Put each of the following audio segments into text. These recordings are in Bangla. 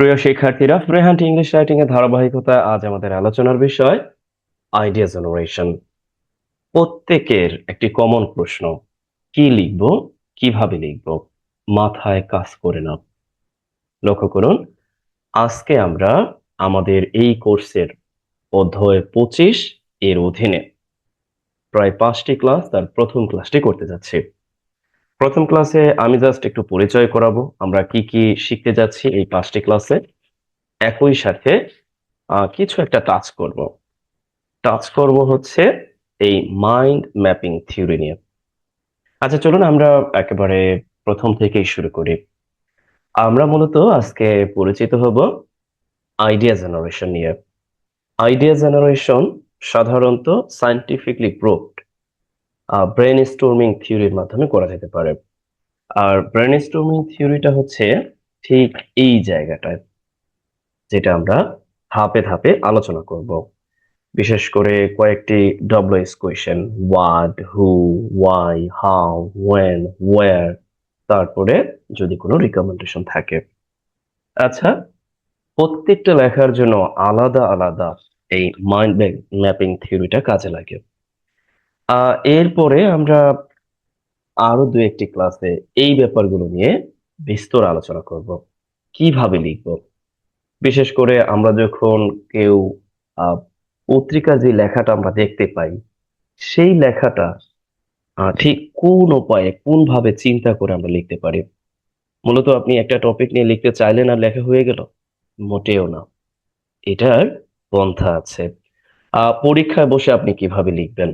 প্রিয় শিক্ষার্থীরা, ফ্রিহ্যান্ড ইংলিশ রাইটিং এর ধারাবাহিকতা আজ আমাদের আলোচনার বিষয় আইডিয়া জেনারেশন। প্রত্যেকের একটি কমন প্রশ্ন, কি লিখব, কিভাবে লিখব, মাথায় কাজ করে না। লক্ষ্য করুন, আজকে আমরা আমাদের এই কোর্সের অধ্যায় 25 এর অধীনে প্রায় 5টি ক্লাস, তার প্রথম ক্লাসটি করতে যাচ্ছি। প্রথম ক্লাসে আমি জাস্ট একটু পরিচয় করাবো আমরা কি কি শিখতে যাচ্ছি এই 5টি ক্লাসে। একই সাথে কিছু একটা টাচ করব হচ্ছে এই মাইন্ড ম্যাপিং থিওরি নিয়ে। আচ্ছা, চলুন আমরা একেবারে প্রথম থেকেই শুরু করি। আমরা মূলত আজকে পরিচিত হব আইডিয়া জেনারেশন নিয়ে। আইডিয়া জেনারেশন সাধারণত সায়েন্টিফিকলি প্রুভড ব্রেন স্টর্মিং থিওরির মাধ্যমে করা যেতে পারে। আর ব্রেন স্টর্মিং থিওরিটা হচ্ছে ঠিক এই জায়গাটায়, যেটা আমরা ধাপে ধাপে আলোচনা করব। বিশেষ করে কয়েকটি ডব্লিউএস question, what, who, why, how, when, where, তারপরে যদি কোনো রিকমেন্ডেশন থাকে। আচ্ছা, প্রত্যেকটা লেখার জন্য আলাদা আলাদা এই মাইন্ড ম্যাপিং থিওরিটা কাজে লাগে। এরপরে আমরা আরো দু একটি ক্লাসে এই ব্যাপারগুলো নিয়ে বিস্তর আলোচনা করব, কিভাবে লিখব। বিশেষ করে আমরা যখন কেউ আহ পত্রিকার যে লেখাটা আমরা দেখতে পাই, সেই লেখাটা ঠিক কোন উপায়ে, কোন ভাবে চিন্তা করে আমরা লিখতে পারি। মূলত আপনি একটা টপিক নিয়ে লিখতে চাইলেন আর লেখা হয়ে গেল, মোটেও না। এটার পন্থা আছে। পরীক্ষায় বসে আপনি কিভাবে লিখবেন,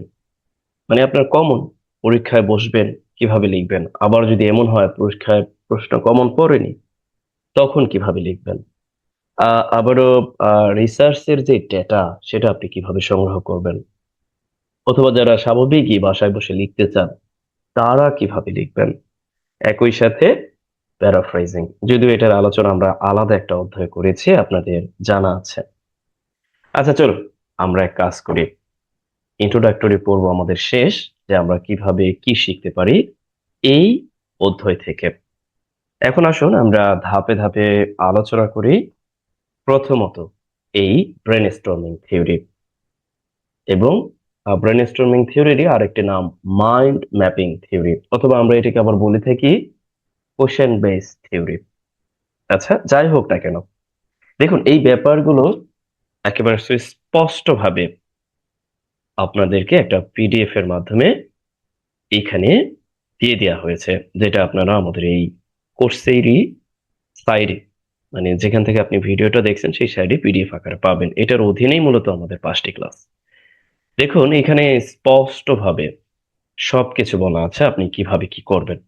মানে আপনার কমন, পরীক্ষায় বসবেন কিভাবে লিখবেন। আবার যদি এমন হয় পরীক্ষায় প্রশ্ন কমন পড়েনি, তখন কিভাবে লিখবেন। আবারও রিসার্চের যে ডেটা, সেটা আপনি কিভাবে সংগ্রহ করবেন। অথবা যারা স্বাভাবিকই বাসায় বসে লিখতে চান, তারা কিভাবে লিখবেন। একই সাথে প্যারাফ্রাইজিং, যদিও এটার আলোচনা আমরা আলাদা একটা অধ্যায় করেছি, আপনাদের জানা আছে। আচ্ছা, চলো আমরা এক কাজ করি, ইন্ট্রোডাক্টরি পর্ব আমাদের শেষ, যে আমরা কিভাবে কি শিখতে পারি এই অধ্যায় থেকে। এখন আসুন আমরা ধাপে ধাপে আলোচনা করি। প্রথমত এই ব্রেনস্টর্মিং থিওরি, এবং ব্রেনস্টর্মিং থিওরিরই আরেকটি নাম মাইন্ড ম্যাপিং থিওরি, অথবা আমরা এটাকে আবার বলে থাকি কোশ্চেন বেস থিওরি। আচ্ছা, যাই হোক না কেন, দেখুন এই ব্যাপারগুলো একেবারে সুস্পষ্টভাবে আপনাদেরকে একটা পিডিএফ এর মাধ্যমে এখানে দিয়ে দেওয়া হয়েছে, যেটা আপনারা আমাদের এই কোর্সেরই সাইডে, মানে যেখান থেকে আপনি ভিডিওটা দেখছেন সেই সাইডে পিডিএফ আকারে পাবেন। এটার অধীনেই মূলত আমাদের 5টি ক্লাস। দেখুন এখানে স্পষ্টভাবে সবকিছু বলা আছে আপনি কিভাবে কি করবেন।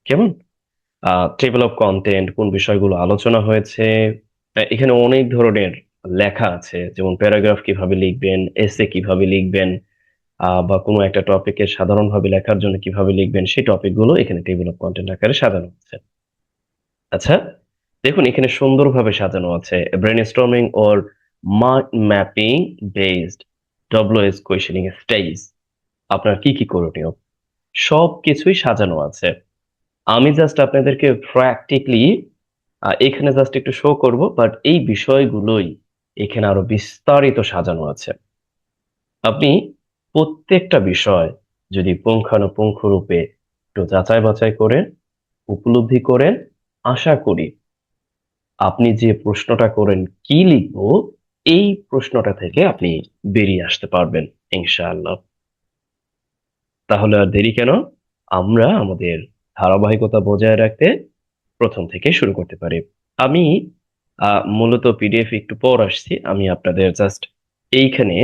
কেমন? টেবিল অফ কন্টেন্ট, কোন বিষয়গুলো আলোচনা হয়েছে, এখানে অনেক ধরনের লেখা আছে, যেমন প্যারাগ্রাফ কিভাবে লিখবেন, এসে কিভাবে লিখবেন, বা কোনো একটা টপিকের সাধারণভাবে লেখার জন্য কিভাবে লিখবেন, সেই টপিকগুলো এখানে টেবিল অফ কন্টেন্ট আকারে সাজানো আছে। আচ্ছা, দেখুন এখানে সুন্দরভাবে সাজানো আছে brainstorming or mind mapping based ডব্লিউএস কোয়েশ্চেনিং স্টেজ, আপনার কি কি করণীয়, সবকিছুই সাজানো আছে। আমি জাস্ট আপনাদেরকে প্র্যাকটিক্যালি এখানে জাস্ট একটু শো করব, বাট এই বিষয়গুলোই এখানে আরো বিস্তারিত সাজানো আছে। আপনি প্রত্যেকটা বিষয় যদি পুঙ্খানুপুঙ্খ রূপে একটু যাচাই বাছাই করেন, উপলব্ধি করেন, আশা করি আপনি যে প্রশ্নটা করেন কি লিখবো, এই প্রশ্নটা থেকে আপনি বেরিয়ে আসতে পারবেন ইনশাআল্লাহ। তাহলে আর দেরি কেন, আমরা আমাদের ধারাবাহিকতা বজায় রাখতে প্রথম থেকে শুরু করতে পারি। আমি মূলত পিডিএফ একটু পর আসছি, আমি আপনাদের জাস্ট এইখানে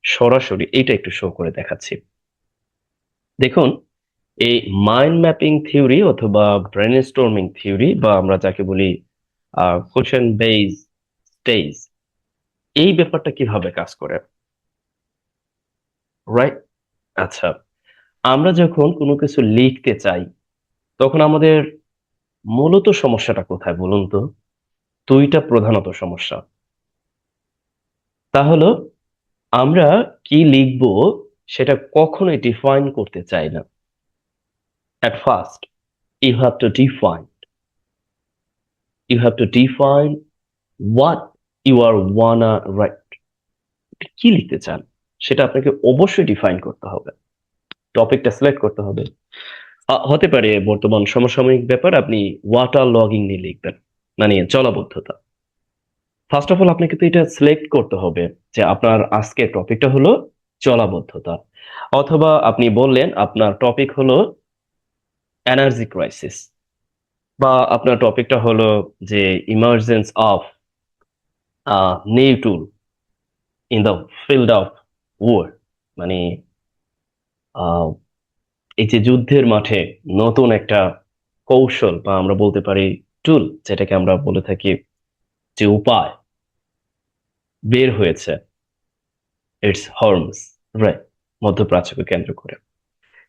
সরাসরি এইটা একটু শো করে দেখাচ্ছি। দেখুন, এই মাইন্ড ম্যাপিং থিওরি অথবা ব্রেনস্টর্মিং থিওরি, বা আমরা যাকে বলি কোশ্চেন বেস স্টেজ, এই ব্যাপারটা কিভাবে কাজ করে, রাইট? আচ্ছা, আমরা যখন কোনো কিছু লিখতে চাই, তখন আমাদের মূলত সমস্যাটা কোথায় বলুন তো? দুইটা প্রধানত সমস্যা। তা হলো, আমরা কি লিখব সেটা কখনোই ডিফাইন করতে চাই না। At first, you have to define. You have to define what you are wanna write, কি লিখতে চান সেটা আপনাকে অবশ্যই ডিফাইন করতে হবে, টপিকটা সিলেক্ট করতে হবে। হতে পারে বর্তমান সমসাময়িক ব্যাপার, আপনি ওয়াটার লগিং নিয়ে লিখবেন, মানে জলাবদ্ধতা। ফার্স্ট অফ অল আপনাকে তো এটা সিলেক্ট করতে হবে যে আপনার আজকের টপিকটা হলো জলাবদ্ধতা, অথবা আপনি বললেন আপনার টপিক হলো এনার্জি ক্রাইসিস, বা আপনার টপিকটা হলো যে emergence of new tool in the field of war, মানে আহ, এই যে যুদ্ধের মাঠে নতুন একটা কৌশল, বা আমরা বলতে পারি টুল, যেটাকে আমরা বলে থাকি যে উপায় বের হয়েছে, ইটস হর্মস, রাইট, মধ্যপ্রাচ্যকে কেন্দ্র করে।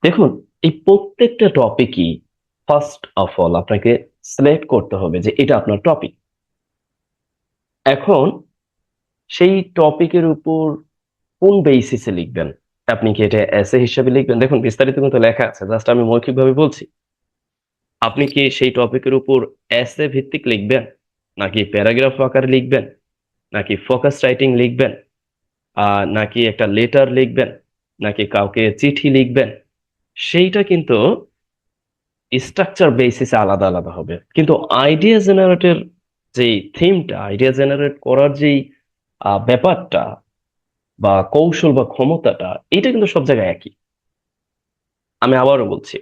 দেখুন, এই প্রত্যেকটা টপিকই ফার্স্ট অফ অল আপনাকে সিলেক্ট করতে হবে যে এটা আপনার টপিক। এখন সেই টপিকের উপর কোন বেসিসে লিখবেন, আপনি কি এটা এসে হিসাবে লিখবেন? দেখুন, বিস্তারিত কিন্তু লেখা আছে, জাস্ট আমি মৌখিকভাবে বলছি। আপনি কি সেই টপিকের উপর এসে ভিত্তিক লিখবেন, নাকি প্যারাগ্রাফ আকারে লিখবেন, নাকি ফোকাস রাইটিং লিখবেন, নাকি একটা লেটার লিখবেন, নাকি কাউকে চিঠি লিখবেন, সেইটা কিন্তু স্ট্রাকচার বেসিসে আলাদা আলাদা হবে। কিন্তু আইডিয়া জেনারেটের যেই থিমটা, আইডিয়া জেনারেট করার যেই ব্যাপারটা বা কৌশল বা ক্ষমতাটা, এটা কিন্তু সব জায়গায় একই। আমি আবারও বলছি,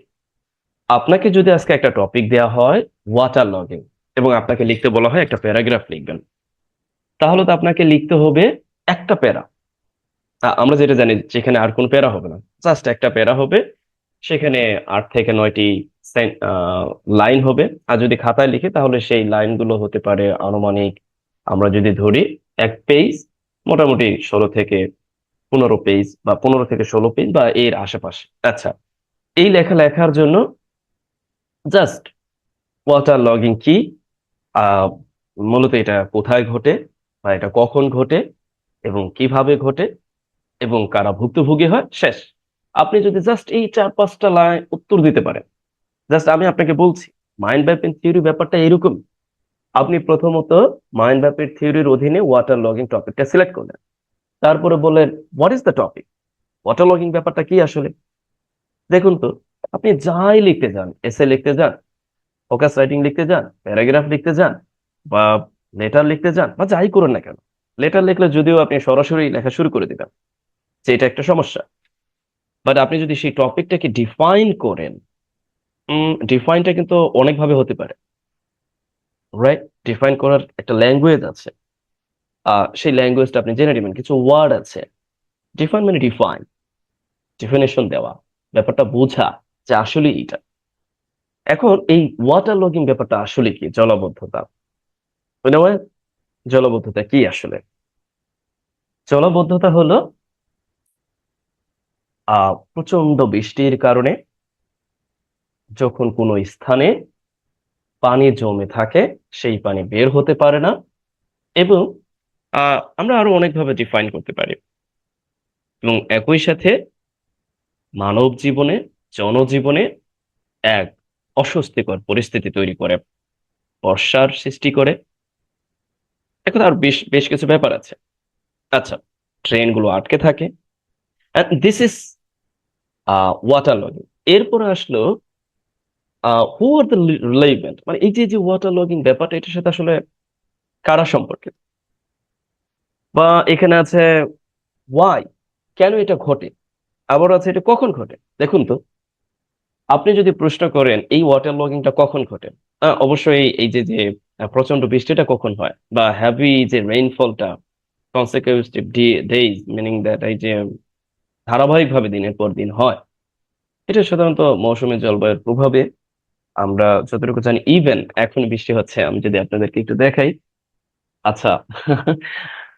আপনাকে যদি আজকে একটা টপিক দেওয়া হয় ওয়াটার লগিং, এবং আপনাকে লিখতে বলা হয় একটা প্যারাগ্রাফ লিখবেন, তাহলে তো আপনাকে লিখতে হবে একটা প্যারা। আমরা যেটা জানি, যেখানে আর কোনো প্যারা হবে না, জাস্ট একটা প্যারা হবে, সেখানে 8 থেকে 9টি লাইন হবে। আর যদি খাতায় লিখে, তাহলে সেই লাইনগুলো হতে পারে আনুমানিক, আমরা যদি ধরি 1 পেজ, মোটামুটি 16 থেকে 15 পেজ, বা 15 থেকে 16 পেজ, বা এর আশেপাশে। আচ্ছা, এই লেখা লেখার জন্য জাস্ট ওয়াটার লগিং কি, আহ মূলত এটা কোথায় ঘটে, বা এটা কখন ঘটে, এবং কিভাবে ঘটে, এবং কারা ভুক্তভোগী হয়, শেষ। আপনি যদি জাস্ট এই 4-5টা লাইন উত্তর দিতে পারেন, জাস্ট আমি আপনাকে বলছি, মাইন্ড ম্যাপিং থিওরি ব্যাপারটা এরকম। আপনি প্রথমত মাইন্ড ম্যাপের থিওরির অধীনে ওয়াটার লগিং টপিকটা সিলেক্ট করলেন, তারপরে বললেন what is the topic, water logging ব্যাপারটা কি আসলে। দেখুন তো, আপনি যাই লিখতে যান, এসে লিখতে যান, ফোকাস রাইটিং লিখতে যান, প্যারাগ্রাফ লিখতে যান, বা লেটার লিখতে যান, বা যাই করুন না কেন, লেটার লিখলে যদিও আপনি সরাসরি লেখা শুরু করে দিবেন, যে এটা একটা সমস্যা। বাট আপনি যদি সেই টপিকটাকে ডিফাইন করেন, ডিফাইনটা কিন্তু অনেকভাবে হতে পারে, রাইট? ডিফাইন করার একটা ল্যাঙ্গুয়েজ আছে, সেই ল্যাঙ্গুয়েজটা আপনি জেনে নেবেন, কিছু ওয়ার্ড আছে। ডিফাইন মানে ডিফাইন, ডিফিনেশন দেওয়া, ব্যাপারটা বোঝা যে আসলে এটা। এখন এই ওয়াটার লগিং ব্যাপারটা আসলে কি, জলাবদ্ধতা, বিনিময়ে জলাবদ্ধতা কি আসলে? জলাবদ্ধতা হলো প্রচন্ড বৃষ্টির কারণে যখন কোনো স্থানে পানি জমে থাকে, সেই পানি বের হতে পারে না, এবং আমরা আরো অনেকভাবে ডিফাইন করতে পারি, এবং একই সাথে মানব জীবনে, জনজীবনে এক অস্বস্তিকর পরিস্থিতি তৈরি করে, বর্ষার সৃষ্টি করে। এখন আর বেশ বেশ কিছু ব্যাপার আছে। আচ্ছা, ট্রেনগুলো আটকে থাকে, দিস ইজ ওয়াটার লগিং। এরপরে আসলো হু আর দ্য রিলেভেন্ট, মানে এই যে যে ওয়াটার লগিং ব্যাপারটা, এটার সাথে আসলে কারা সম্পর্কিত, বা এখানে আছে ওয়াই, কেন এটা ঘটে, আবার আছে এটা কখন ঘটে। দেখুন তো, আপনি যদি প্রশ্ন করেন এই ওয়াটার লগিংটা কখন ঘটে, অবশ্যই এই যে যে প্রচন্ড বৃষ্টিটা কখন হয়, বা হ্যাভি যে রেইনফলটা, কনসিকিউটিভ ডেইজ, মিনিং দ্যাট এই যে ধারাবাহিকভাবে দিনের পর দিন হয়, এটা সাধারণত মৌসুমী জলবায়ুর প্রভাবে। আমরা যতটুকু জানি, ইভেন এখন বৃষ্টি হচ্ছে, আমি যদি আপনাদেরকে একটু দেখাই। আচ্ছা,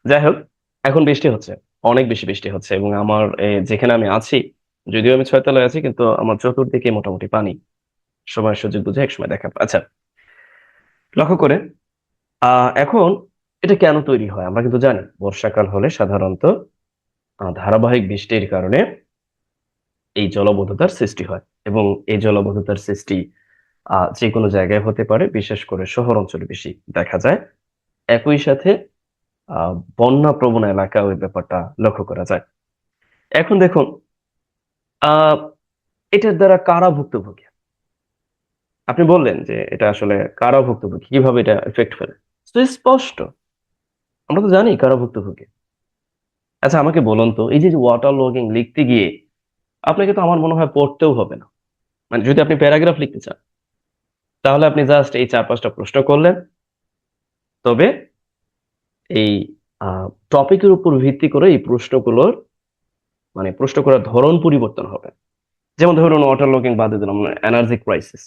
যাই হোক, এখন বৃষ্টি হচ্ছে, অনেক বেশি বৃষ্টি হচ্ছে, এবং আমার যেখানে আমি আছি, যদিও আমি 6 তলায় আছি, কিন্তু আমার চতুর্দিকে মোটামুটি পানি, সময়ের সুযোগ বুঝে এক সময় দেখা। আচ্ছা, লক্ষ্য করে, এখন এটা কেন তৈরি হয় আমরা কিন্তু জানি, বর্ষাকাল হলে সাধারণত ধারাবাহিক বৃষ্টির কারণে এই জলাবদ্ধতার সৃষ্টি হয়, এবং এই জলাবদ্ধতার সৃষ্টি যে কোনো জায়গায় হতে পারে, বিশেষ করে শহর অঞ্চলে বেশি দেখা যায়। একই সাথে বন্যা প্রবণ এলাকা ওই ব্যাপারটা লক্ষ্য করা যায়। এখন দেখুন, আহ এটার দ্বারা কারা ভুক্তভোগী? আপনি বললেন যে এটা আসলে কারা ভুক্তভোগী, কিভাবে এটা এফেক্ট ফেলে। তো স্পষ্ট, আমরা তো জানি কারা ভুক্তভোগী। আচ্ছা আমাকে বলুন তো, এই যে ওয়াটার লগিং লিখতে গিয়ে আপনাকে তো আমার মনে হয় পড়তেও হবে না। মানে যদি আপনি প্যারাগ্রাফ লিখতে চান, তাহলে আপনি জাস্ট এই 4-5টা প্রশ্ন করলেন, তবে এই টপিকের উপর ভিত্তি করে এই প্রশ্নগুলোর, মানে প্রশ্ন করার ধরন পরিবর্তন হবে। যেমন ধরুন ওয়াটার লগিং বাদে দিলাম, energy crisis.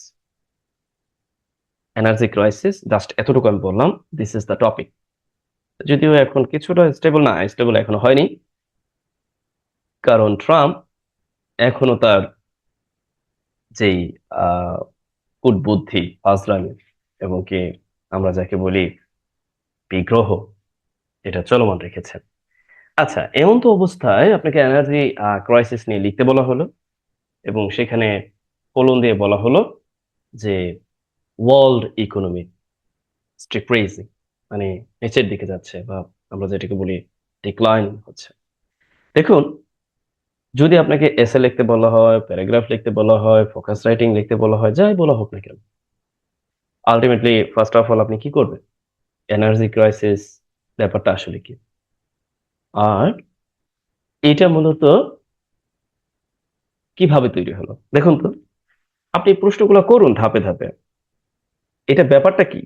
Energy crisis just এতটুকু আমি বললাম, দিস ইজ দ্য টপিক। যদিও এখন কিছুটা স্টেবল, না স্টেবল এখনো হয়নি, কারণ ট্রাম্প এখনো তার যেই আহ কূটবুদ্ধি, ফাজলামি এবং কি আমরা যাকে বলি বিগ্রহ, এটা চলমান রেখেছেন। আচ্ছা, এমন তো অবস্থায় আপনাকে এনার্জি ক্রাইসিস নিয়ে লিখতে বলা হলো, এবং সেখানে কোলন দিয়ে বলা হলো যে ওয়ার্ল্ড ইকোনমি ডিক্রিজিং, মানে নিচের দিকে যাচ্ছে, বা আমরা যেটাকে বলি ডিক্লাইন হচ্ছে। দেখুন, যদি আপনাকে এসে লিখতে বলা হয়, প্যারাগ্রাফ লিখতে বলা হয়, ফোকাস রাইটিং লিখতে বলা হয়, যাই বলা হোক না কেন, আলটিমেটলি ফার্স্ট অফ অল আপনি কি করবেন? এনার্জি ক্রাইসিস ব্যাপারটা আসলে কি, আর এটা মূলত কিভাবে তৈরি হলো দেখুন তো। আপনি প্রশ্নগুলো করুন ধাপে ধাপে, এটা ব্যাপারটা কি,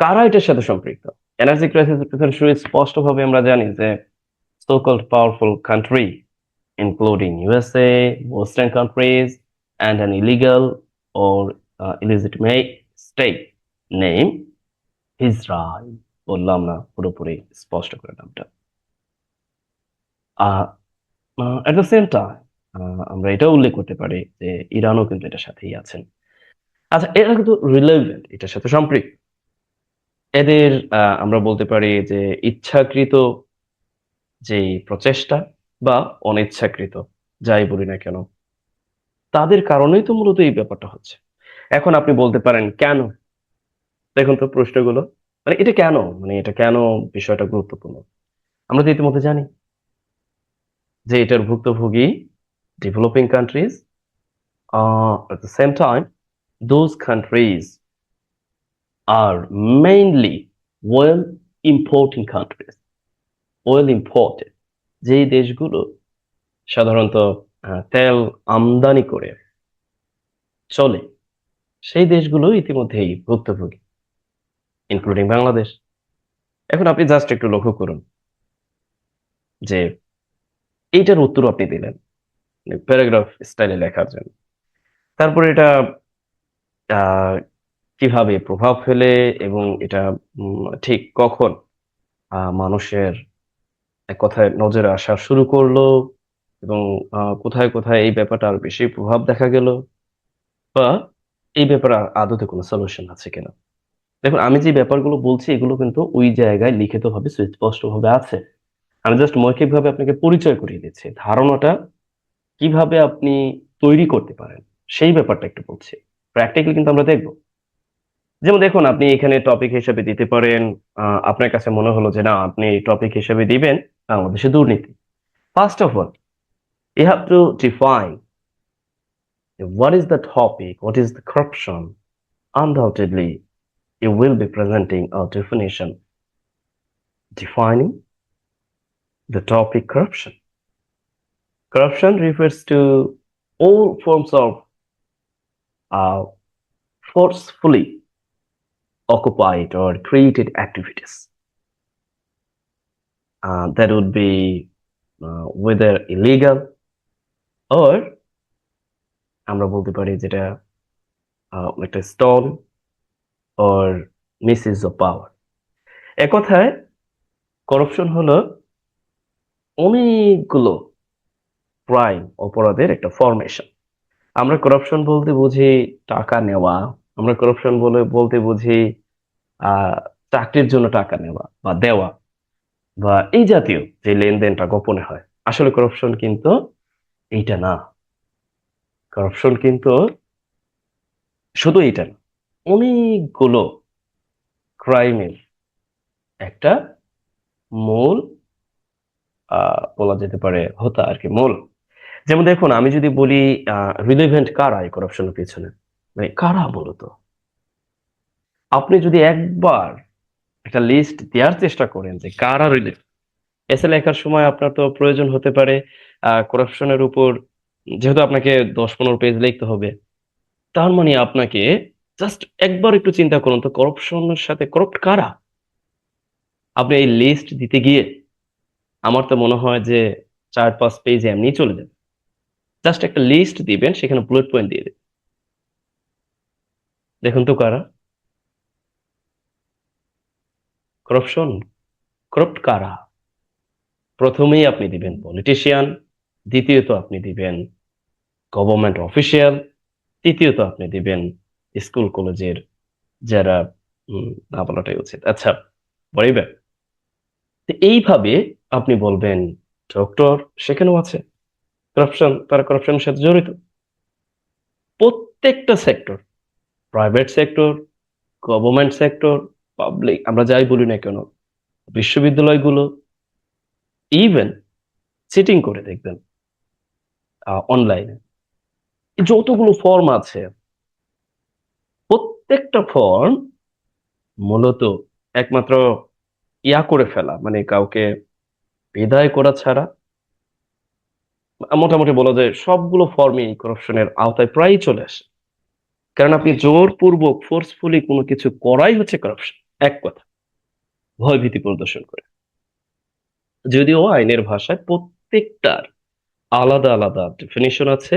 কারা এটার সাথে সম্পৃক্ত। এনার্জি ক্রাইসিস শুরু স্পষ্টভাবে আমরা জানি যে so called powerful country including USA, Western countries, and an illegal or illegitimate state name Israel. বললাম না পুরোপুরি স্পষ্ট করে নামটা। এট দ্য সেম টাইম আমরা এটাও উল্লেখ করতে পারি যে ইরানও কিন্তু এটার সাথেই আছেন। আচ্ছা, এরা কিন্তু রিলেভেন্ট, এটার সাথে সম্পৃক্ত। এদের আমরা বলতে পারি যে ইচ্ছাকৃত যেই প্রচেষ্টা বা অনিচ্ছাকৃত, যাই বলি না কেন, তাদের কারণেই তো মূলত এই ব্যাপারটা হচ্ছে। এখন আপনি বলতে পারেন কেন, দেখুন তো প্রশ্নগুলো, মানে এটা কেন, মানে এটা কেন বিষয়টা গুরুত্বপূর্ণ। আমরা তো ইতিমধ্যে জানি যে এটার ভুক্তভোগী developing countries, at the same time those countries are mainly oil importing countries, oil imported, যেই দেশগুলো সাধারণত তেল আমদানি করে চলে, সেই দেশগুলো ইতিমধ্যেই ভুক্তভোগী, ইনক্লুডিং বাংলাদেশ। এখন আপনি জাস্ট একটু লক্ষ্য করুন যে এইটার উত্তর আপনি দিলেন প্যারাগ্রাফ স্টাইলে লেখার জন্য, তারপরে এটা আহ, কিভাবে প্রভাব ফেলে, এবং এটা ঠিক কখন মানুষের এক কথায় নজরে আসা শুরু করলো, এবং কোথায় কোথায় এই ব্যাপারটা আরো বেশি প্রভাব দেখা গেল, বা এই ব্যাপারে আদতে কোনো সলিউশন আছে কিনা। দেখুন, আমি যে ব্যাপারগুলো বলছি এগুলো কিন্তু ওই জায়গায় লিখিতভাবে সুস্পষ্ট ভাবে আছে। আমি জাস্ট মৌখিক ভাবে আপনাকে পরিচয় করিয়ে দিচ্ছি, ধারণাটা কিভাবে আপনি তৈরি করতে পারেন সেই ব্যাপারটা একটু বলছি। প্র্যাকটিক্যালি কিন্তু আমরা দেখবো। যেমন দেখুন, আপনি এখানে টপিক হিসেবে দিতে পারেন, আপনার কাছে মনে হলো যে না আপনি টপিক হিসেবে দিবেন বাংলাদেশে দুর্নীতি। First of all, you have to define what is the topic, what is the corruption. Undoubtedly, you will be presenting a definition defining the topic corruption. Corruption refers to all forms of uh, forcefully occupied or created activities that would be whether illegal or আমরা বলতে পারি যেটা একটা stall or misuse of power. এক কথায় করাপশন হলো অনেকগুলো ক্রাইম, অপরাধের একটা ফরমেশন। আমরা করাপশন বলতে বুঝি টাকা নেওয়া, আমরা করাপশন বলতে বুঝি আহ চাকরির জন্য টাকা নেওয়া বা দেওয়া, বা এই জাতীয় যে লেনদেনটা গোপনে হয়। আসলে করাপশন কিন্তু এইটা না। করাপশন কিন্তু শুধু এইটা না, অনেকগুলো ক্রাইমের একটা মূল বলা যেতে পারে হোতা আর কি, মূল। যেমন দেখুন, আমি যদি বলি রিলেভেন্ট কারা এই করাপশনের পিছনে, মানে কারা মূলত, আপনি যদি একবার একটা লিস্ট দেওয়ার চেষ্টা করেন যে কারা রিলেভেন্ট, এসে লেখার সময় আপনার তো প্রয়োজন হতে পারে করাপশনের উপর, যেহেতু আপনাকে 10-15 পেজ লিখতে হবে, তার মানে আপনাকে জাস্ট একবার একটু চিন্তা করুন তো করাপশনের সাথে করাপ্ট কারা। আপনি এই লিস্ট দিতে গিয়ে আমার তো মনে হয় যে 4-5 পেজ এমনি চলে যাবে। জাস্ট একটা লিস্ট দিবেন, সেখানে বুলেট পয়েন্ট দিয়ে দেবেন, দেখুন তো কারা করাপশন, করাপ্ট কারা। প্রথমেই আপনি দিবেন পলিটিশিয়ান, দ্বিতীয়ত আপনি দিবেন গভর্নমেন্ট অফিসিয়াল, তৃতীয়ত আপনি দিবেন স্কুল কলেজের যারা, না বলাটাই উচিত, আচ্ছা বলিবেন। তো এইভাবে আপনি বলবেন ডক্টর, সেখানেও আছে করাপশন, তারা করাপশনের সাথে জড়িত। প্রত্যেকটা sector, private sector, government sector, public, আমরা যাই বলি না কেন, বিশ্ববিদ্যালয়গুলো, ইভেন চিটিং করে দেখবেন অনলাইনে যতগুলো ফর্ম আছে, প্রত্যেকটা ফর্ম মূলত একমাত্র ইয়া করে ফেলা, মানে কাউকে বিদায় করা ছাড়া, মোটামুটি বলা যায় সবগুলো ফর্মই করাপশনের আওতায় প্রায়ই চলে আসে। কারণ আপনি জোরপূর্বক ফোর্সফুলি কোনো কিছু করাই হচ্ছে করাপশন, এক কথা, ভয়ভীতি প্রদর্শন করে। যদিও আইনের ভাষায় প্রত্যেকটার আলাদা আলাদা ডেফিনিশন আছে,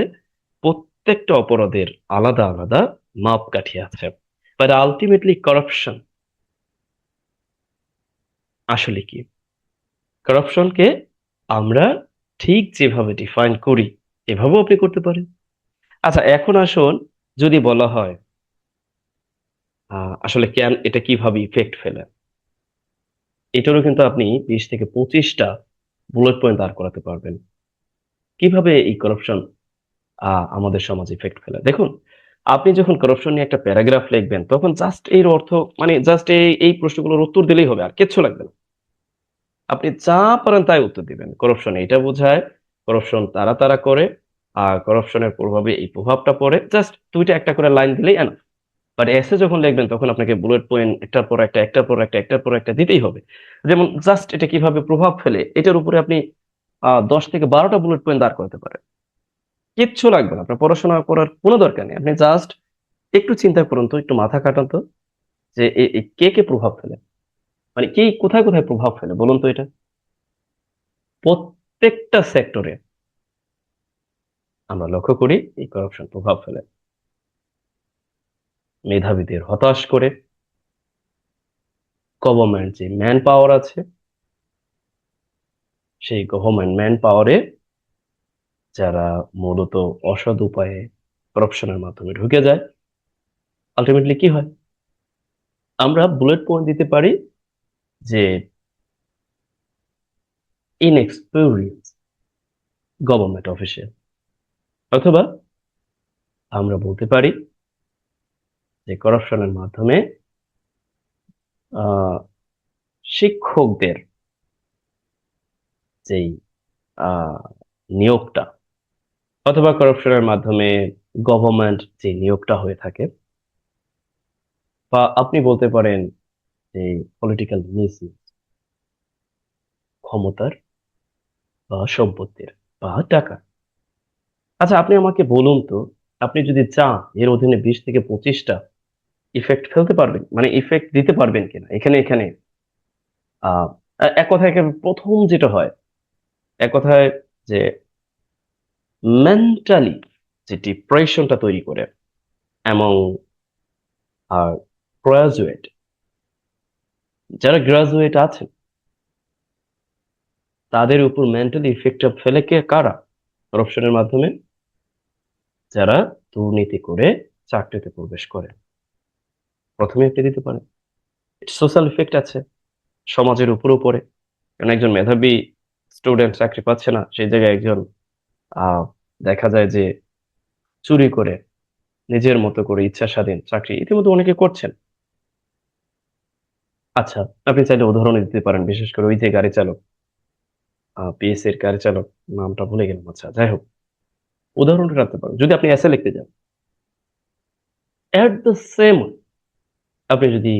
প্রত্যেকটা অপরাধের আলাদা আলাদা মাপকাঠি আছে, বাট আলটিমেটলি করাপশন আসলে কি? করাপশনকে আমরা ঠিক যেভাবে ডিফাইন করি এভাবেও আপনি করতে পারেন। আচ্ছা, এখন আসুন, যদি বলা হয় আসলে কেন এটা কিভাবে ইফেক্ট ফেলে, এটারও কিন্তু আপনি 20 থেকে 25টা বুলেট পয়েন্ট দাঁড় করাতে পারবেন কিভাবে এই করাপশন আমাদের সমাজে ইফেক্ট ফেলে। দেখুন, আপনি যখন করাপশন নিয়ে একটা প্যারাগ্রাফ লিখবেন তখন জাস্ট এর অর্থ, মানে জাস্ট এই প্রশ্নগুলোর উত্তর দিলেই হবে, আর কিচ্ছু লাগবে না। আপনি যা পারেন তাই উত্তর দিবেন। করাপশন এটা বোঝায়, করাপশন তারা তারা করে, আর করাপশনের প্রভাবে এই প্রভাবটা পড়ে, জাস্ট দুইটা একটা করে লাইন দিলেই এনাফ। বাট এসে যখন লিখবেন তখন আপনাকে বুলেট পয়েন্ট একটার পর একটা, একটার পর একটা, একটার পর একটা দিতেই হবে। যেমন জাস্ট এটা কিভাবে প্রভাব ফেলে এটার উপরে আপনি 10 থেকে 12টা বুলেট পয়েন্ট দাঁড় করতে পারেন, কিচ্ছু লাগবে না, আপনার পড়াশোনা করার কোনো দরকার নেই। আপনি জাস্ট একটু চিন্তা করুন তো, একটু মাথা কাটান তো, যে কে কে প্রভাব ফেলে, মানে কে কোথায় কোথায় প্রভাব ফেলে বলুন তো এটা। প্রত্যেকটা সেক্টরে আমরা লক্ষ্য করি এই করাপশন প্রভাব ফেলে। মেধাবীদের হতাশ করে, গভর্নমেন্ট যে ম্যান পাওয়ার আছে, সেই গভর্নমেন্ট ম্যান পাওয়ারে যারা মূলত অসৎ উপায়ে করাপশনের মাধ্যমে ঢুকে যায়, আলটিমেটলি কি হয়? আমরা বুলেট পয়েন্ট দিতে পারি যে ইনএক্সপিরিয়েন্স গভর্নমেন্ট অফিসিয়াল, অথবা আমরা বলতে পারি যে করাপশনের মাধ্যমে আহ শিক্ষকদের যেই আহ নিয়োগটা, অথবা করাপশনের মাধ্যমে গভর্নমেন্ট যে নিয়োগটা হয়ে থাকে, বা আপনি বলতে পারেন যে পলিটিক্যাল মিসইউজ, ক্ষমতার বা সম্পত্তির বা টাকা। আচ্ছা, আপনি আমাকে বলুন তো, আপনি যদি চান এর অধীনে 20 থেকে 25টা ইফেক্ট ফেলতে পারবেন, মানে ইফেক্ট দিতে পারবেন কিনা এখানে এখানে। আহ এক কথায় প্রথম যেটা হয়, এক কথায় যে মেন্টালি যে ডিপ্রেশনটা তৈরি করে, এবং আর গ্রাজুয়েট, যারা গ্রাজুয়েট আছেন তাদের উপর মেন্টালি ইফেক্টটা ফেলে কে কারা? করাপশনের মাধ্যমে যারা দুর্নীতি করে চাকরিতে প্রবেশ করে, প্রথমে আপনি দিতে পারেন। সোশ্যাল ইফেক্ট আছে, সমাজের উপরও পড়ে। কারণ একজন মেধাবী স্টুডেন্ট চাকরি পাচ্ছে না, সেই জায়গায় একজন আহ দেখা যায় যে চুরি করে নিজের মতো করে ইচ্ছা স্বাধীন চাকরি ইতিমধ্যে অনেকে করছেন। আচ্ছা, আপনি চাইলে উদাহরণ দিতে পারেন, বিশেষ করে ওই যে গাড়ি চালক, পিএস এর গাড়ি চালক, নামটা ভুলে গেলাম। আচ্ছা, যাই হোক, উদাহরণটা রাখতে পারেন যদি আপনি এসে লিখতে যান। এট দ্য সেম, আপনি যদি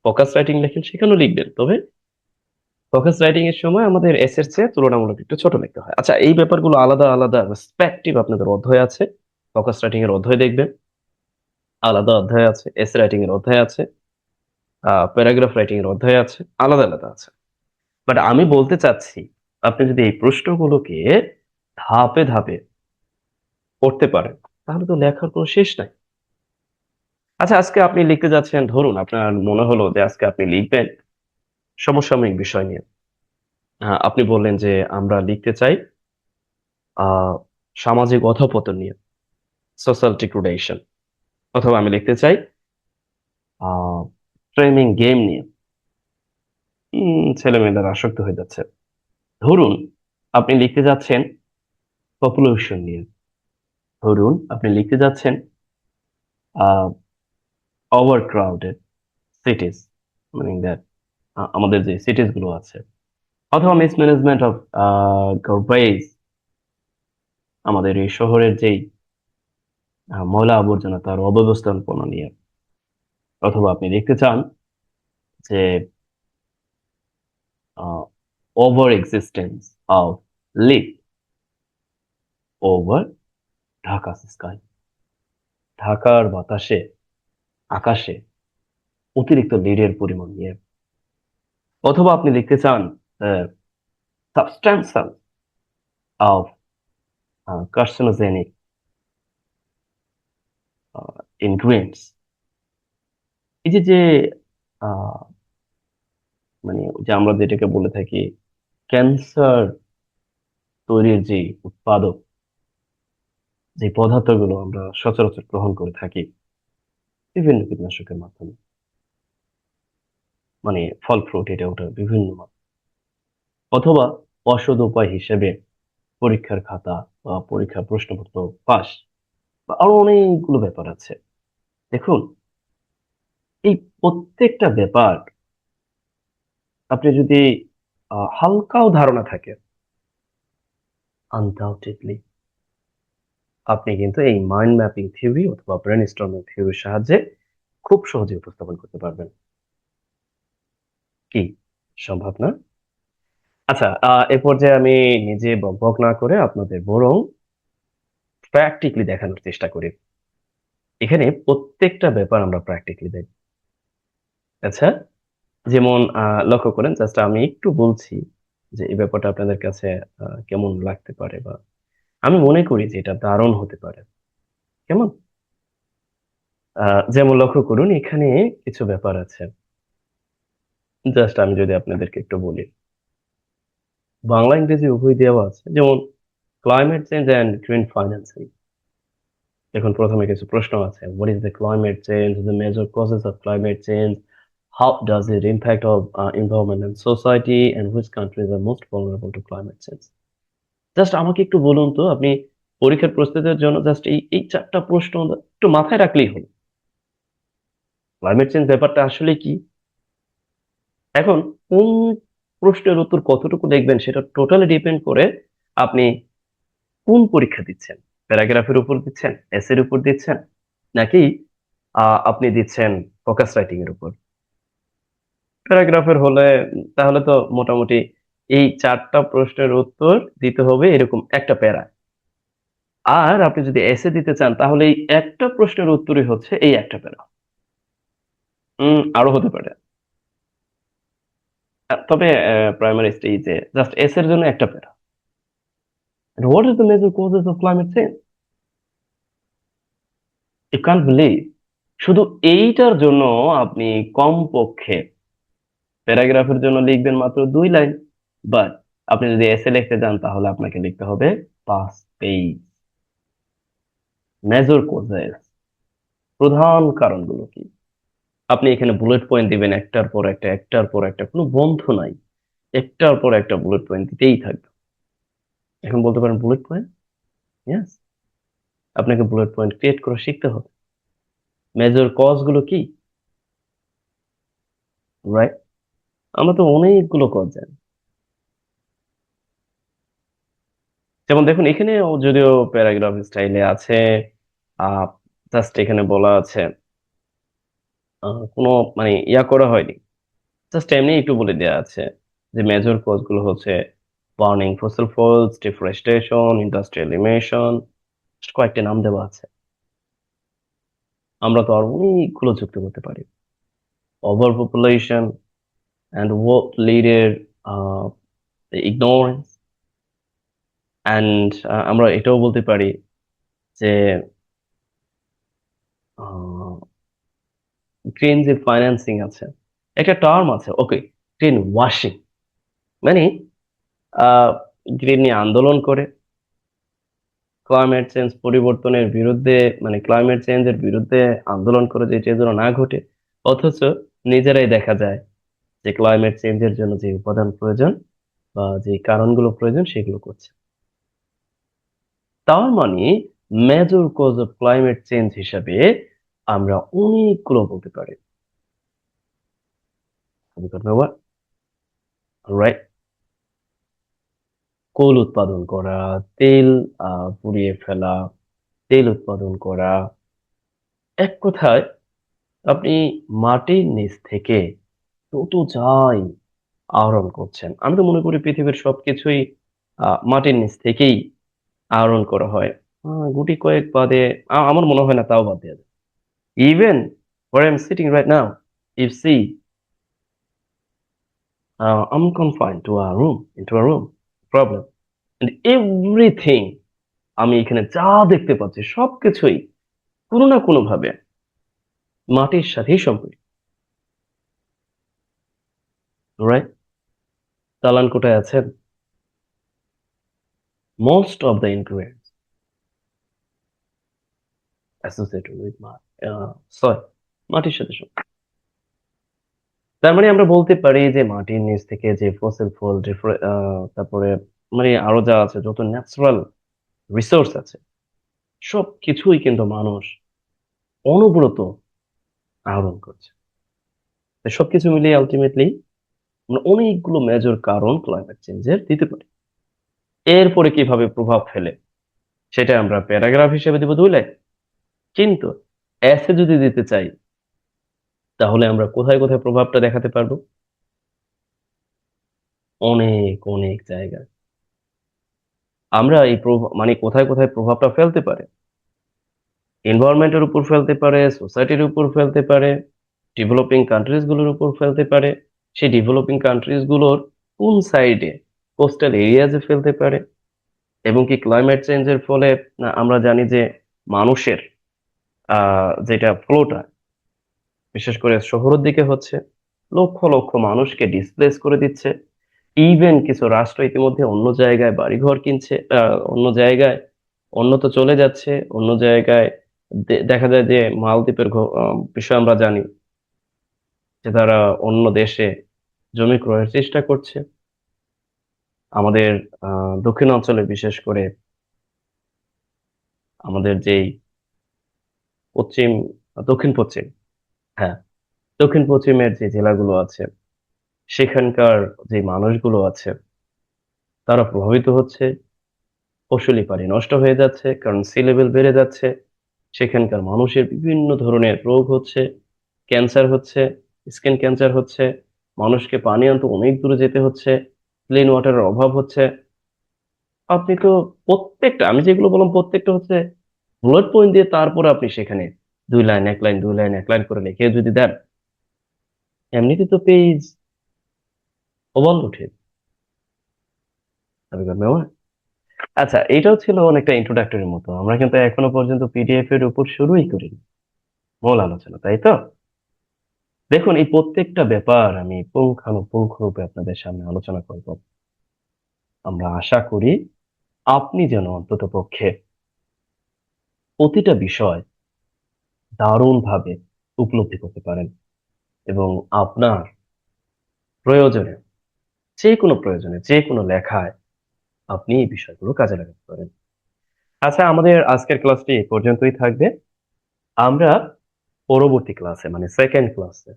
ফোকাস রাইটিং লেখেন সেখানেও লিখবেন, তবে ফোকাস রাইটিং এর সময় আমাদের এস এর চেয়ে তুলনামূলক একটু ছোট লিখতে হয়। আচ্ছা, এই ব্যাপারগুলো আলাদা আলাদা রেসপেক্টিভ আপনাদের অধ্যায় আছে। ফোকাস রাইটিং এর অধ্যায় দেখবেন, আলাদা অধ্যায় আছে। এস রাইটিং এর অধ্যায় আছে, প্যারাগ্রাফ রাইটিং এর অধ্যায় আছে, আলাদা আলাদা আছে। বাট আমি বলতে চাচ্ছি, আপনি যদি এই প্রশ্নগুলোকে ধাপে ধাপে করতে পারেন, তাহলে তো লেখার কোনো শেষ নাই। আচ্ছা, আজকে আপনি লিখতে যাচ্ছেন, ধরুন আপনার মনে হলো যে আজকে আপনি লিখবেন সমসাময়িক বিষয় নিয়ে। আপনি বললেন যে আমরা লিখতে চাই আহ সামাজিক অধঃপতন নিয়ে, সোশ্যাল ডিগ্রেডেশন। অথবা আমি লিখতে চাই আহ ট্রেনিং গেম নিয়ে, ছেলে মেয়েদের আসক্ত হয়ে যাচ্ছে। ধরুন আপনি লিখতে যাচ্ছেন পপুলেশন নিয়ে। ধরুন আপনি লিখতে যাচ্ছেন আহ ওভার ক্রাউডেড সিটিজ, মানে দ্যাট আমাদের যে সিটিজ গুলো আছে। অথবা মিসম্যানেজমেন্ট অফ গার্বেজ, আমাদের এই শহরের যেই ময়লা আবর্জনা তার অব্যবস্থাপনা নিয়ে। অথবা আপনি লিখতে চান যে over existence of lead over Dhaka sky, ঢাকার বাতাসে, আকাশে অতিরিক্ত লিডের পরিমাণ নিয়ে। অথবা আপনি লিখতে চান সাবস্ট্যান্সাল অফ কার্সিনোজেনিক ইনগ্রিডিয়েন্টস। এই যে যে আহ, মানে যে আমরা যেটাকে বলে থাকি ক্যান্সার তৈরির যে উৎপাদক, যে পদার্থগুলো আমরা সচরাচর গ্রহণ করে থাকি বিভিন্ন কীটনাশকের মাধ্যমে, মানে ফল ফ্রুট এটা ওটা বিভিন্ন অথবা অসৎ উপায় হিসেবে পরীক্ষার খাতা বা পরীক্ষার প্রশ্নপত্র পাস, বা আরো অনেকগুলো ব্যাপার আছে। দেখুন, এই প্রত্যেকটা ব্যাপার আপনি যদি হালকাও ধারণা থাকে, আনডাউটেডলি আপনি কিন্তু এই মাইন্ড ম্যাপিং থিওরি অথবা ব্রেন স্টর্মিং থিওরির সাহায্যে খুব সহজে উপস্থাপন করতে পারবেন। কি সম্ভব না? আচ্ছা, এ পর্যায়ে আমি নিজে বকবক না করে আপনাদের বরং প্র্যাকটিক্যালি দেখানোর চেষ্টা করি। এখানে প্রত্যেকটা ব্যাপার আমরা প্র্যাকটিক্যালি দেখব। আচ্ছা, যেমন লক্ষ্য করেন, জাস্ট আমি একটু বলছি যে এই ব্যাপারটা আপনাদের কাছে কেমন লাগতে পারে, বা আমি মনে করি যে এটা দারুণ হতে পারে। কেমন? যেমন লক্ষ্য করুন, এখানে কিছু ব্যাপার আছে। জাস্ট আমি যদি আপনাদেরকে একটু বলি, বাংলা ইংরেজি উভয় দেওয়া আছে। যেমন climate change and green financing. এখন প্রথমে কিছু প্রশ্ন আছে। What is the climate change, the major causes of climate change, how does it impact of environment and society, and which countries are most vulnerable to climate change. Just আমাকে একটু বলুন তো, আপনি পরীক্ষার প্রস্তুতির জন্য জাস্ট এই এই চারটা প্রশ্ন একটু মাথায় রাখলেই হলো। ক্লাইমেট চেঞ্জ ব্যাপারটা আসলে কি? এখন কোন প্রশ্নের উত্তর কতটুকু দেখবেন সেটা টোটালি ডিপেন্ড করে আপনি কোন পরীক্ষা দিচ্ছেন। প্যারাগ্রাফের উপর দিচ্ছেন, এসের উপর দিচ্ছেন, নাকি আপনি দিচ্ছেন ফোকাস রাইটিং এর উপর। প্যারাগ্রাফের হলে তাহলে তো মোটামুটি এই চারটা প্রশ্নের উত্তর দিতে হবে এরকম একটা প্যারা। আর আপনি যদি এসে দিতে চান তাহলে এই একটা প্রশ্নের উত্তরই হচ্ছে এই একটা প্যারা। আরো হতে পারে। তবে প্রাইমারি স্টেজে জাস্ট এস এর জন্য একটা para. What is the major causes of climate change? You can't believe, শুধু এইটার জন্য আপনি কমপক্ষে প্যারাগ্রাফের জন্য লিখবেন মাত্র 2 লাইন। বাট আপনি যদি এসে লিখতে যান তাহলে আপনাকে লিখতে হবে 5 পেজ। মেজর কজেস, প্রধান কারণগুলো কি? আপনি এখানে বুলেট পয়েন্ট দিবেন একটার পর একটা, একটার পর একটা, কোনো বন্ধ নাই। একটার পর একটা বুলেট পয়েন্ট দিতেই থাকবে। এখন বলতে পারেন বুলেট পয়েন্ট, ইয়েস, আপনাকে বুলেট পয়েন্ট ক্রিয়েট করে শিখতে হবে। মেজর কজ গুলো কি? রাইট? আমরা তো অনেকগুলো কজ জানি। যেমন দেখুন এখানে যদিও প্যারাগ্রাফ স্টাইলে আছে, আহ জাস্ট এখানে বলা আছে, কোনো মানে ইয়া করা হয়নি, জাস্ট এমনি একটু বলে দেওয়া আছে যে মেজর কজ গুলো হচ্ছে burning fossil fuels, deforestation, industrial emission, কয়েকটা নাম দেওয়া আছে। আমরা তো আর অনেকগুলো যুক্ত করতে পারি, over population and what leaded the ignorance, and আমরা এটাও বলতে পারি যে গ্রিন যে ফাইন্যান্সিং আছে, একটা টার্ম আছে, ওকে, গ্রিন ওয়াশিং, মানে গ্রিন নিয়ে আন্দোলন করে ক্লাইমেট চেঞ্জ পরিবর্তনের বিরুদ্ধে, মানে ক্লাইমেট চেঞ্জের বিরুদ্ধে আন্দোলন করে যে এটা যেন না ঘটে, অথচ নিজেরাই দেখা যায় যে ক্লাইমেট চেঞ্জের জন্য যে উপাদান প্রয়োজন বা যে কারণগুলো প্রয়োজন সেগুলো করছে। তার মানে major cause of climate change হিসাবে আমরা অনেকগুলো বলতে পারি। রাইট? কোল উৎপাদন করা, তেল পুড়িয়ে ফেলা, তেল উৎপাদন করা, এক কথায় আপনি মাটির নিচ থেকে যত যাই আহরণ করছেন, আমি তো মনে করি পৃথিবীর সবকিছুই মাটির নিচ থেকেই আহরণ করা হয়। গুটি কয়েক বাদে আমার মনে হয় না তাও বাদ দেওয়া যায়। Even where I'm sitting right now, you see, I'm confined to a room, into a room, problem, and everything, আমি এখানে যা দেখতে পাচ্ছি সবকিছুই কোনো না কোনো ভাবে মাটির সাথেই সম্পর্কিত। রাইট? দালান কোঠায় আছেন, most of the ingredients associated with soil, মাটির সাথে সম্পর্কিত। তার মানে আমরা বলতে পারি যে মাটির নিচ থেকে যে ফসিল ফুয়েল, তারপরে মানে আরো যা আছে, যত ন্যাচারাল রিসোর্স আছে, সব কিছুই কিন্তু মানুষ অনবরত আহরণ করছে। তো সবকিছু মিলিয়ে আলটিমেটলি আমরা অনেকগুলো মেজর কারণ ক্লাইমেট চেঞ্জের দিতে পারি। এরপরে কিভাবে প্রভাব ফেলে সেটা আমরা প্যারাগ্রাফ হিসেবে দিব 2 লাইন, কিন্তু এসে যদি দিতে চাই তাহলে আমরা কোথায় কোথায় প্রভাবটা দেখাতে পারবো? অনেক অনেক জায়গায় আমরা এই প্রভাব মানে কোথায় কোথায় প্রভাবটা ফেলতে পারে, এনভায়রনমেন্টের উপর ফেলতে পারে, সোসাইটির উপর ফেলতে পারে, ডেভেলপিং কান্ট্রিজ গুলোর উপর ফেলতে পারে, সেই ডেভেলপিং কান্ট্রিজ গুলোর কোন সাইডে কোস্টাল এরিয়াজে ফেলতে পারে, এবং কি ক্লাইমেট চেঞ্জের ফলে আমরা জানি যে মানুষের যেটা ফ্লোটা বিশেষ করে শহরের দিকে হচ্ছে, লক্ষ লক্ষ মানুষকে ডিসপ্লেস করে দিচ্ছে। ইভেন কিছু রাষ্ট্র ইতিমধ্যে অন্য জায়গায় বাড়িঘর কিনছে, অন্য জায়গায় অন্যত্র চলে যাচ্ছে, অন্য জায়গায় দেখা যায় যে মালদ্বীপের বিষয় আমরা জানি যে তারা অন্য দেশে জমি ক্রয়ের চেষ্টা করছে। আমাদের দক্ষিণ অঞ্চলে বিশেষ করে আমাদের যেই পশ্চিম, দক্ষিণ পশ্চিম, হ্যাঁ, দক্ষিণ পশ্চিমের যে জেলাগুলো আছে সেখানকার যে মানুষগুলো আছে তারা প্রভাবিত হচ্ছে, ফসলি পানি নষ্ট হয়ে যাচ্ছে কারণ সি লেভেল বেড়ে যাচ্ছে, সেখানকার মানুষের বিভিন্ন ধরনের রোগ হচ্ছে, ক্যান্সার হচ্ছে, স্কিন ক্যান্সার হচ্ছে, মানুষকে পানি আনতে অনেক দূরে যেতে হচ্ছে, ক্লিন ওয়াটারের অভাব হচ্ছে। আপনি তো প্রত্যেকটা, আমি যেগুলো বললাম প্রত্যেকটা হচ্ছে বুলেট পয়েন্ট দিয়ে, তারপরে আপনি সেখানে 2 লাইন 1 লাইন 2 লাইন 1 লাইন করে লিখে যদি দেন, এমনিতে তো পেজ ওভারলোড উঠে যাবে। আচ্ছা, এটাও ছিল অনেকটা ইন্ট্রোডাক্টরির মতো, আমরা কিন্তু এখনো পর্যন্ত পিডিএফ এর উপর শুরুই করিনি মূল আলোচনা, তাই তো? দেখুন এই প্রত্যেকটা ব্যাপার আমি পুঙ্খানুপুঙ্খ রূপে আপনাদের সামনে আলোচনা করব। আমরা আশা করি আপনি যেন অন্তত পক্ষে প্রতিটা বিষয় দারুণভাবে উপলব্ধি করতে পারেন, এবং আপনার প্রয়োজনে, যে কোনো প্রয়োজনে, যে কোনো লেখায় আপনি এই বিষয়গুলো কাজে লাগাতে পারেন। আচ্ছা, আমাদের আজকের ক্লাসটি এই পর্যন্তই থাকবে। আমরা পরবর্তী ক্লাসে মানে সেকেন্ড ক্লাসে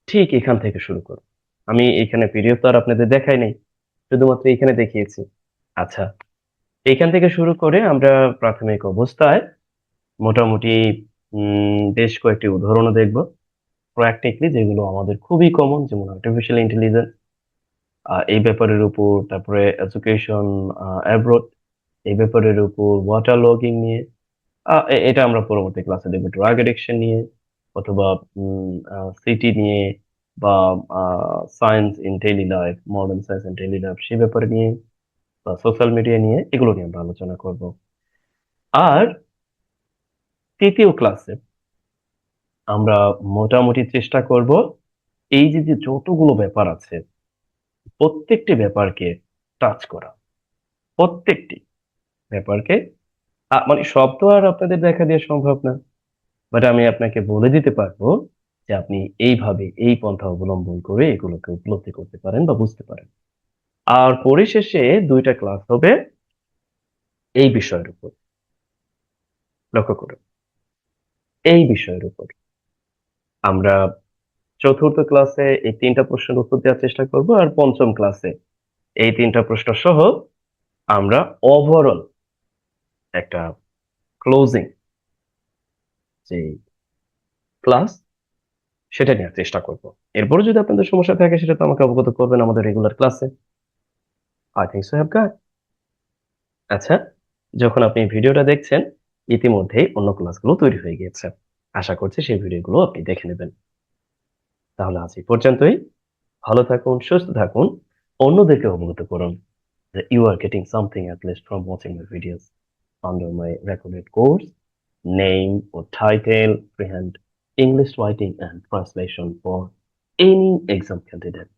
ঠিক এখান থেকে শুরু করব। আমি এখানে পিডিএফ তো আর আপনাদের দেখাই নাই, শুধুমাত্র এখানে দেখিয়েছি। আচ্ছা, এখান থেকে শুরু করে আমরা প্রাথমিক অবস্থায় মোটামুটি বেশ কয়েকটি উদাহরণও দেখব প্র্যাকটিক্যালি, যেগুলো আমাদের খুবই কমন, যেমন আর্টিফিশিয়াল ইন্টেলিজেন্স, এই ব্যাপারের উপর, তারপরে এডুকেশন অ্যাব্রড, এই ব্যাপারের উপর, ওয়াটার লগিং নিয়ে। এটা আমরা পরবর্তী ক্লাসে দেখবো, ড্রাগ এডিকশন নিয়ে, অথবা সিটি নিয়ে, বা science in daily life, modern science in daily life, সেই ব্যাপারে নিয়ে, বা সোশ্যাল মিডিয়া নিয়ে, এগুলো নিয়ে আমরা আলোচনা করব। আর তৃতীয় ক্লাসে আমরা মোটামুটি চেষ্টা করব এই যে যে যতগুলো ব্যাপার আছে, প্রত্যেকটি ব্যাপারকে টাচ করা, প্রত্যেকটি ব্যাপারকে, মানে সব তো আর আপনাদের দেখা দেওয়া সম্ভব না, বাট আমি আপনাকে বলে দিতে পারবো যে আপনি এইভাবে এই পন্থা অবলম্বন করে এগুলোকে উপলব্ধি করতে পারেন বা বুঝতে পারেন। আর পরিশেষে দুইটা ক্লাস হবে এই বিষয়ের উপর, লক্ষ্য করুন, এই বিষয়ের উপর। আমরা চতুর্থ ক্লাসে এই তিনটা প্রশ্নের উত্তর দেওয়ার চেষ্টা করব, আর পঞ্চম ক্লাসে এই তিনটা প্রশ্ন সহ আমরা ওভারঅল একটা ক্লোজিং যে ক্লাস, সেটা নেওয়ার চেষ্টা করব। এরপরে যদি আপনাদের সমস্যা থাকে সেটা তো আমাকে অবগত করবেন আমাদের রেগুলার ক্লাসে। আই থিংক সো হ্যাভ গাট। আচ্ছা, যখন আপনি ভিডিওটা দেখছেন, ইতিমধ্যেই অন্য ক্লাসগুলো তৈরি হয়ে গিয়েছে। আশা করছি সেই ভিডিওগুলো আপনি দেখে নেবেন। তাহলে আজ এই পর্যন্তই। ভালো থাকুন, সুস্থ থাকুন, অন্যদেরকে অবগত করুন that you are getting something at least from watching my videos under my recorded course, name or title, freehand English writing and translation for any exam candidate.